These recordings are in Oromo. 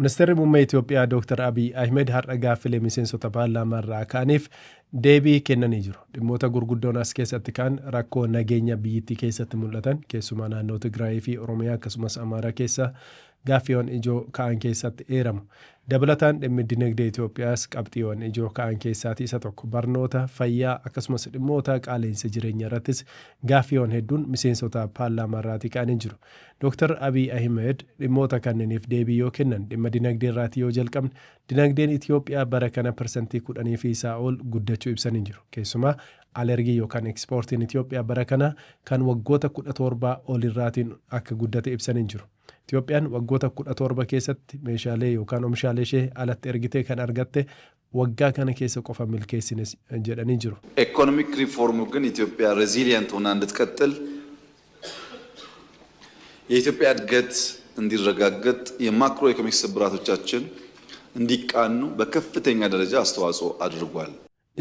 Ministeerri muummee Itoophiyaa Dr. Abiy Ahmed har'a gaaffilee miseensota paarlaamaarraa ka'aniif deebii kennanii jiru. Dhimmoota gurguddoon as keessatti kan rakkoo nageenya biyyattii keessatti mul'atan keessumaa naannoo Tigraayii fi Oromiyaa akkasumas Amaaraa keessa gaaffiiwwan ijoo ka'an keessatti eeramu. Dabalataan dhimmi dinagdee Itoophiyaas qabxiiwwan ijoo ka'an keessaati isa tokko. Barnoota, fayyaa akkasumas dhimmoota qaala'insa jireenyaa irrattis gaaffiiwwan hedduun miseensota paarlaamaarraati ka'anii jiru. Dr. Abiy Ahmed dhimmoota kanneeniif deebii yoo kennan dhimma dinagdee irraati yoo jalqabne dinagdeen Itoophiyaa bara kana parsantii 10 fi isaa ol guddachuu ibsanii jiru. Keessumaa alergii yookaan ekspoortiin Itoophiyaa bara kana kan waggoota 17 ol irraatiin akka guddate ibsanii jiru. Itoophiyaan waggoota 17 keessatti meeshaalee yookaan oomishaalee ishee alatti ergitee kan argatte waggaa kana keessa qofa milkeessines jedhanii jiru. ኢኮኖሚክ ሪፎርሙ ግን ኢትዮጵያ ሬዚሊየንት ሆና እንድትቀጥል የኢትዮጵያ እድገት እንዲረጋገጥ የማክሮ ኢኮኖሚክ ስብራቶቻችን እንዲቃኑ በከፍተኛ ደረጃ አስተዋጽኦ አድርጓል።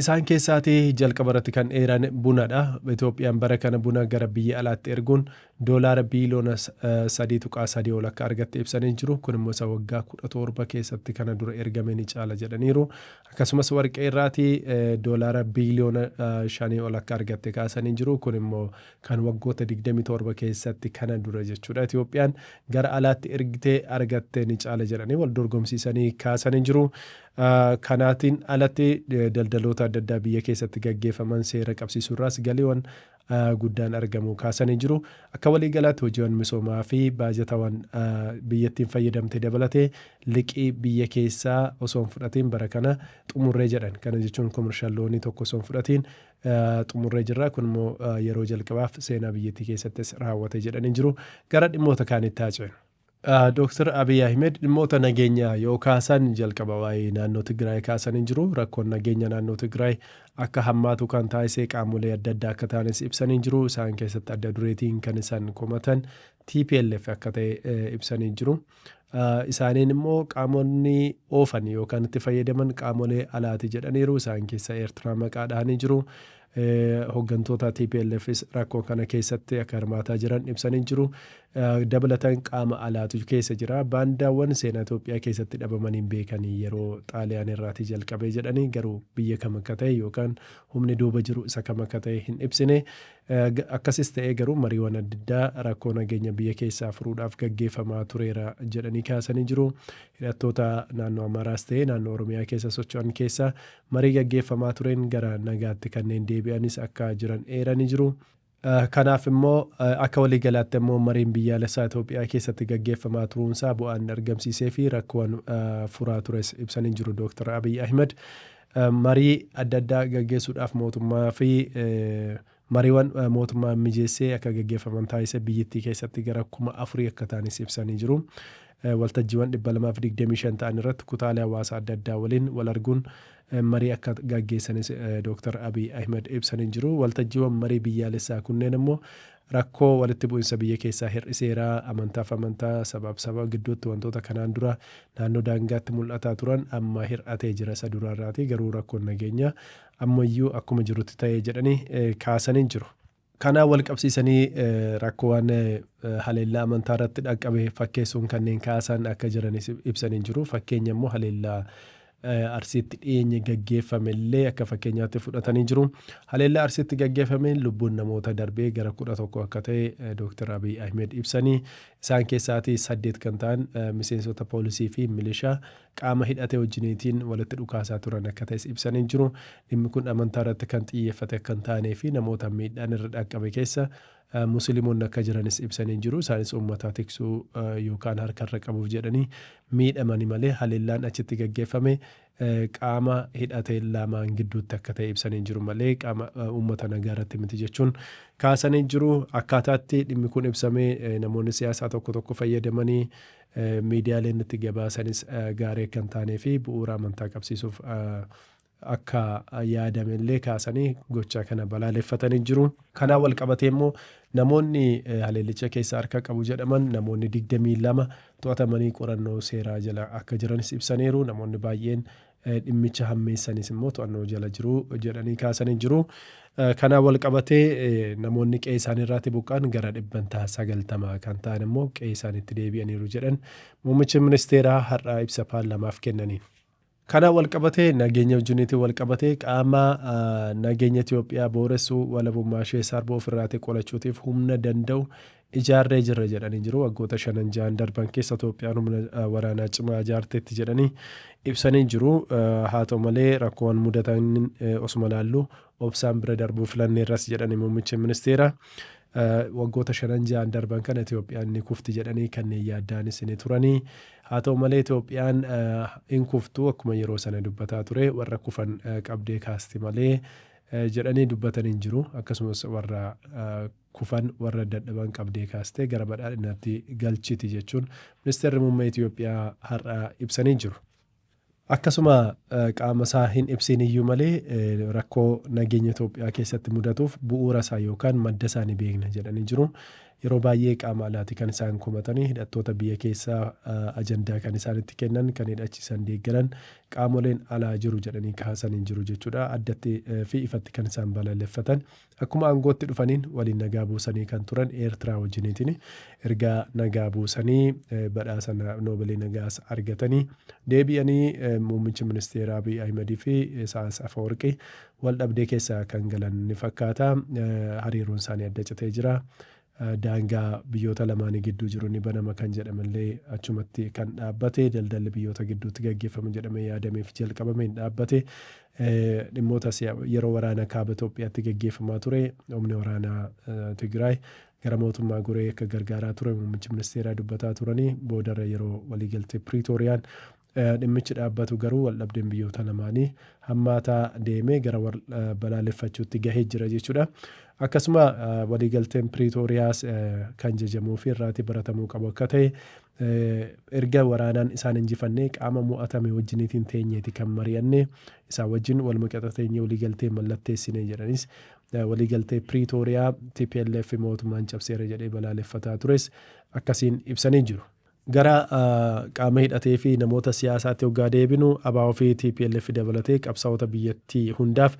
Isaan keessaatii jalqaba irratti kan eeran bunadha. Itoophiyaan bara kana buna gara biyya alaatti erguun doolaara biiliyoona 3.3 ol akka argatte ibsanii jiru. Kun immoo isa waggaa 17 keessatti kana dura ergame ni caala jedhaniiru. Akkasumas warqee irraatii doolaara biiliyoona 5 ol akka argatte kaasanii jiru. Kun immoo kan waggoota 27 keessatti kana dura jechuudha. Itoophiyaan gara alaatti ergitee argatte ni caala jedhanii wal dorgomsiisanii kaasanii jiru. Kanaatiin alatti daldaloota adda addaa biyya keessatti gaggeeffaman seera qabsiisuurraas galiiwwan guddaan argamu kaasanii jiru. Akka waliigalaatti hojiiwwan misoomaa fi baajatawwan biyyattiin fayyadamte dabalatee liqii biyya keessaa osoo hin fudhatiin bara kana xumurree jedhan. Kana jechuun koomershaal loonii tokko osoo hin fudhatiin xumurree jirra. Kun immoo yeroo jalqabaaf seenaa biyyattii keessattis raawwate jedhanii jiru. Gara dhimmoota kaanitti haaca'e. Dr. Abiy Ahmed dhimmoota nageenyaa yoo kaasan jalqaba waa'ee naannoo Tigraay kaasanii jiru. Rakkoon nageenya naannoo Tigraay akka hammaatu kan taasise qaamolee adda addaa akka taanes ibsanii jiru. Isaan keessatti adda dureetiin kan isaan komatan TPLF akka ta'e ibsanii jiru. Isaaniin immoo qaamonni oofan yookaan itti fayyadaman qaamolee alaati jedhaniiru. Isaan keessa Eertiraa maqaa dhahanii jiru. Hooggantoota TPLFs rakkoo kana keessatti akka hirmaataa jiran ibsanii jiru. Dabalataan qaama alaatu keessa jira. Baandaawwan seenaa Itoophiyaa keessatti dhabamanii beekanii yeroo Xaaliyaan irraatii jalqabee jedhanii garuu biyya kam akka ta'e yookaan humni duuba jiru isa kam akka ta'e hin ibsine. Akkasis ta'ee garuu mariiwwan adda addaa rakkoo nageenya biyya keessaa furuudhaaf gaggeeffamaa tureera jedhanii kaasanii jiru. Hidhattoota naannoo Amaaraas ta'ee naannoo Oromiyaa keessa socho'an keessa marii gaggeeffamaa tureen gara nagaatti kanneen deebi'anis akka jiran eeranii jiru. Kanaaf immoo akka waliigalaatti immoo mariin biyyaalessaa Itoophiyaa keessatti gaggeeffamaa turuunsaa bu'aan argamsiisee fi rakkoowwan furaa tures ibsanii jiru. Dr. Abiy Ahmed marii adda addaa gaggeessuudhaaf mootummaa fi mariiwwan mootummaa mijeessee akka gaggeeffaman taasise biyyattii keessatti gara 4,000 akka ta'anis ibsanii jiru. Waltajjiiwwan 225 ta'an irratti kutaalee hawaasaa adda addaa waliin wal arguun marii akka gaggeessanis Dr. Abiy Ahmed ibsanii jiru. Waltajjiiwwan marii biyyaalessaa kunneen immoo rakkoo walitti bu'insa biyya keessaa hir'iseeraa amantaaf amantaa sabaaf saba gidduutti wantoota kanaan dura naannoo daangaatti mul'ataa turan amma hir'atee jira isa duraarraati. Garuu rakkoon nageenya ammayyuu akkuma jirutti ta'ee jedhanii kaasanii jiru. Kana wal qabsiisanii rakkoowwan haleellaa amantaa irratti dhaqqabe fakkeessuun kanneen kaasan akka jiranis ibsanii jiru. Fakkeenya immoo haleellaa Arsiitti dhiyeenya gaggeeffame illee akka fakkeenyaatti fudhatanii jiru. Haleellaa Arsiitti gaggeeffame lubbuun namoota darbee gara 11 akka ta'e Dr. Abiy Ahmed ibsanii. Isaan keessaatii 8 kan ta'an miseensota poolisii fi milishaa qaama hidhatee wajjiniitiin walitti dhukaasaa turan akka ta'es ibsanii jiru. Dhimmi kun amantaa irratti kan xiyyeeffate kan taanee fi namoota miidhaan irra dhaqqabe keessa musliimoonni akka jiranis ibsanii jiru. Isaanis uummata tiksuu yookaan harkarra qabuuf jedhanii miidhamanii malee haleellaan achitti gaggeeffame qaama hidhatee lamaan gidduutti akka ta'e ibsanii jiru malee qaama uummata nagaa irratti miti jechuun kaasanii jiru. Akkaataatti dhimmi kun ibsamee namoonni siyaasaa tokko fayyadamanii miidiyaaleen itti gabaasanis gaarii kan taanee fi bu'uura amantaa qabsiisuuf akka yaadamellee kaasanii gochaa kana balaaleffatanii jiru. Kanaan wal qabatee immoo namoonni haleellicha keessa harka qabu jedhaman namoonni 22 to'atamanii qorannoo seeraa jala akka jiranis ibsaniiru. Namoonni baay'een dhimmicha hammeessanis immoo to'annoo jala jiru jedhanii kaasanii jiru. Kanaan wal qabatee namoonni qe'ee isaanii irratti buqqaan gara 90 kan ta'an immoo qe'ee isaaniitti deebi'aniiru jedhan muummichi ministeeraa har'aa ibsa paarlamaaf kennaniin. Kanaan wal qabatee nageenya wajjiniitiin wal qabatee qaama nageenya Itoophiyaa booressuu walabummaa ishee sarbuu ofirraatti qolachuutiif humna danda'u ijaarree jirra jedhanii jiru. Waggoota 5-6 darban keessa Itoophiyaan humna waraanaa cimaa ijaarteetti jedhanii ibsanii jiru. Haa ta'u malee rakkoowwan mudatan osuma laallu obsaan bira darbuu filanneerras jedhanii muummichi ministeera. Waggoota 5-6 darban kana Itoophiyaan ni kufti jedhanii kanneen yaaddaanis ni turanii. Haa ta'u malee Itoophiyaan hin kuftu akkuma yeroo sana dubbataa ture warra kufan qabdee kaasti malee jedhanii dubbatanii jiru. Akkasumas warra kufan warra dadhaban qabdee kaastee gara badhaadhinaatti galchiti jechuun ministeerri muummee Itoophiyaa har'a ibsanii jiru. Akkasuma qaama isaa hin ibsin iyyuu malee rakkoo nageenya Itoophiyaa keessatti mudatuuf bu'uura isaa yookaan madda isaa ni beekna jedhanii jiru. Yeroo baay'ee qaama alaati kan isaan kumatanii hidhattoota biyya keessaa ajandaa kan isaanitti kennan kan hidhachiisan deeggaran qaamoleen alaa jiru jedhanii kaasanii jiru jechuudha. Addatti fi ifatti kan isaan balaaleffatan akkuma aangootti dhufaniin waliin nagaa buusanii kan turan Eertiraa wajjiniitiin erga nagaa buusanii badhaasa noobeelii nagaas argatanii deebi'anii muummichi ministeeraa Abiy Ahimad fi Isaayyaas Afeworqii wal dhabdee keessaa kan galan ni fakkaata. Hariiroon isaanii adda citee jira. Daangaa biyyoota lamaanii gidduu jiru ni banama kan jedhamallee achumatti kan dhaabbate daldalli biyyoota gidduutti gaggeeffamu jedhamee yaadameef jalqabame hin dhaabbate. Dhimmoota yeroo waraana kaaba Itoophiyaatti gaggeeffamaa ture humni waraanaa Tigraay gara mootummaa goree akka gargaaraa ture muummichi ministeeraa dubbataa turanii boodarra yeroo waliigaltee Piriitooriyaan dhimmichi dhaabbatu garuu waldhabdeen biyyoota lamaanii hammaataa deemee gara balaaleffachuutti gahee jira jechuudha. Akkasuma waliigalteen Piriitooriyaas kan jajamuu fi irraati baratamuu qabu akka ta'e erga waraanaan isaan injifannee qaama mo'atame wajjiniitiin teenyeeti kan mari'anne isaan wajjin wal maqixa teenyee waliigaltee mallatteessine jedhanis waliigaltee Piriitooriyaa TPLF mootummaan cabseera jedhee balaaleffataa tures akkasiin ibsanii jiru. Gara qaama hidhatee fi namoota siyaasaatti hoggaa deebinu ABO fi TPLF dabalatee qabsaa'ota biyyattii hundaaf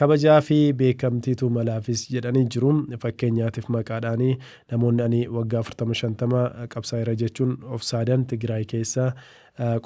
kabajaa fi beekamtiitu malaafis jedhanii jiru. Fakkeenyaatiif maqaadhaanii namoonni ani waggaa 40-50 qabsaa'eera jechuun of saadan Tigraay keessa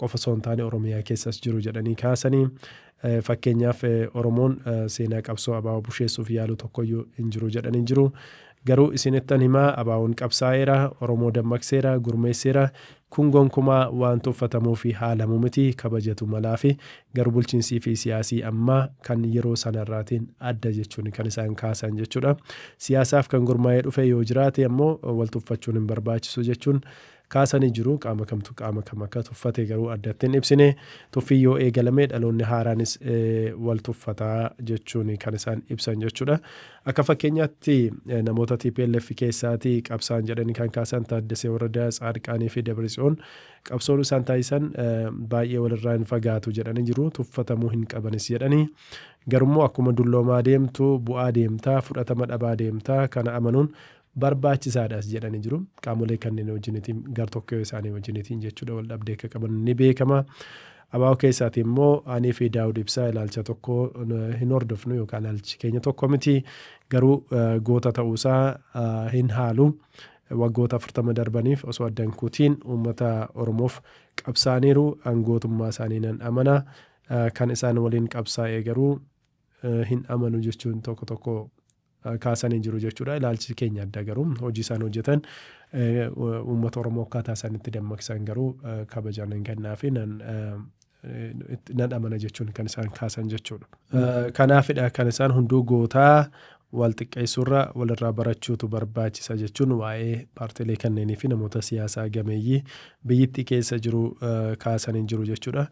qofa osoo hin taane Oromiyaa keessas jiru jedhanii kaasanii. Fakkeenyaaf Oromoon seenaa qabsoo ABO busheessuuf yaalu tokkoyyuu hin jiru jedhanii jiru. Garuu isinittan himaa ABO'n qabsaa'eera, Oromoo dammaqseera, gurmeesseera, kun gonkumaa waan tuffatamuu fi haalamu miti kabajatu malaa fi garuu bulchiinsii fi siyaasii ammaa kan yeroo sanarraatiin adda jechuun kan isaan kaasan jechuudha. Siyaasaaf kan gurmaa'ee dhufe yoo jiraate ammoo wal tuffachuun hin barbaachisu jechuun kaasanii jiru. Qaama kamtu qaama kam akka tuffate garuu addatti hin ibsine. Tuffii yoo eegalame dhaloonni haaraanis wal tuffataa jechuun kan isaan ibsan jechuudha. Akka fakkeenyaatti namoota TPLF keessaati qabsaan jedhanii kan kaasan Taaddasee Waradaa, Tsaadqaanii fi Dabratsiyoon qabsoon isaan taasisan baay'ee walirraa hin fagaatu jedhanii jiru. Tuffatamuu hin qabanis jedhanii. Garummoo akkuma dulloomaa deemtu bu'aa deemtaa fudhatama dhabaa deemtaa kana amanuun barbaachisaadhaas jedhanii jiru. Qaamolee kanneen wajjiniitiin gar-tokkoo isaanii wajjiniitiin jechuudha wal dhabdee akka qaban ni beekama. ABO keessaati immoo ani fi Daawud Ibsaa ilaalcha tokko hin hordofnu yookaan ilaalchi keenya tokko miti. Garuu goota ta'uusaa hin haalu. Waggoota 40 darbaniif osoo addan kutiin uummata Oromoof qabsaaniiru angootummaa isaanii nan amana. Kan isaan waliin qabsaa'ee garuu hin amanu jechuun tokko tokko kaasanii jiru jechuudha. Ilaalchi keenya adda garuu hojii isaan hojjetan uummata Oromoo akkaataa isaanitti dammaqsan garuu kabajaan hin kennaa fi nan amana jechuun kan isaan kaasan jechuudha. Kanaafidha kan isaan hunduu gootaa wal xiqqeessuurra walirraa barachuutu barbaachisa jechuun waa'ee paartiilee kanneenii fi namoota siyaasaa gameeyyii biyyittii keessa jiru kaasanii jiru jechuudha.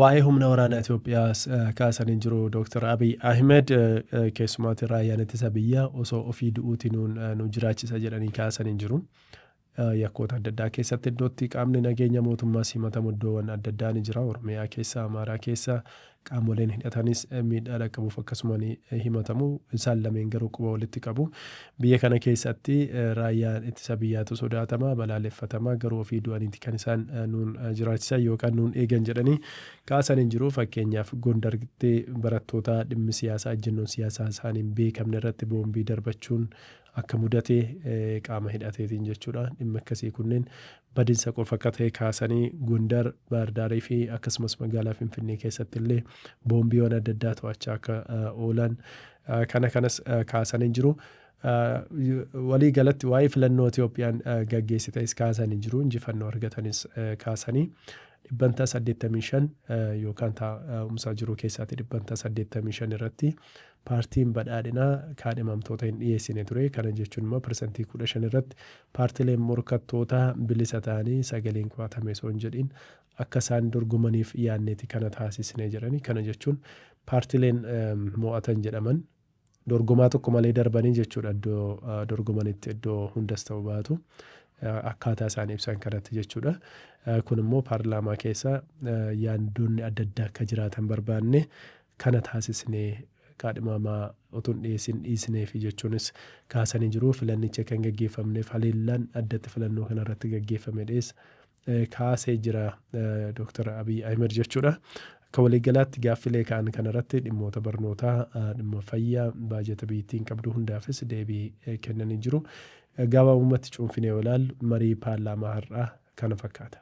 Waa'ee humna waraanaa Itoophiyaas kaasanii jiru Dr. Abiy Ahmed keessumaatti raayyaan ittisa biyyaa osoo ofii du'uuti nu jiraachisa jedhanii kaasanii jiru. Yakkoota adda addaa keessatti iddootti qaamni nageenya mootummaa simatamu iddoowwan adda addaa ni jira. Oromiyaa keessa, Amaaraa keessa, qaamoleen hidhatanis miidhaa dhaqqabuuf akkasumaan himatamu. Isaan lameen garuu quba walitti qabu. Biyya kana keessatti raayyaan ittisa biyyaatu sodaatama, balaaleffatamaa, garuu ofii du'aniiti kan isaan nuun jiraachisan yookaan nuun eegan jedhanii kaasan hin jiru. Fakkeenyaaf Gondaritti barattoota dhimmi siyaasaa ejjennoon siyaasaa isaaniin beekamne irratti boombii darbachuun akka mudatee qaama hidhateetiin jechuudha. Dhimma akkasii kunneen badinsa qofa akka ta'e kaasanii Gondar, Baardaarii fi akkasumas magaalaa Finfinnee keessatti illee boombiiwwan adda addaa to'achaa akka oolan kanas kaasanii jiru. Walii galatti waa'ee filannoo Itoophiyaan gaggeessitees kaasanii jiru. Injifannoo argatanis kaasanii 85 yookaan taa'umsaa jiru keessaatti 85 irratti paartiin badhaadhinaa kaadhimamtoota hin dhiyeessine ture. Kana jechuun immoo parsantii 15 irratti paartileen morkattoota bilisa ta'anii sagaleen kuwatame osoo hin jedhin akka isaan dorgomaniif yaanneeti kana taasisnee jedhani. Kana jechuun paartileen mo'atan jedhaman dorgomaa tokko malee darbanii jechuudha. Iddoo dorgomanitti iddoo hundas ta'uu baatu akkaataa isaan ibsan kanatti jechuudha. Kun immoo paarlaamaa keessa yaadonni adda addaa akka jiraatan barbaanne kana taasisnee kaadhimamaa otoo hin dhiisneef jechuunis kaasanii jiru. Filannicha kan gaggeeffamneef haleellaan addatti filannoo kanarratti gaggeeffameedhees kaasee jira Dr. Abiy Ahmed jechuudha. Akka waliigalaatti gaaffilee ka'an kanarratti dhimmoota barnootaa, dhimma fayyaa, baajata biyyattiin qabdu hundaafis deebii kennanii jiru. Gabaabumatti cuunfinee yoo ilaallu marii paarlaamaa har'aa kana fakkaata.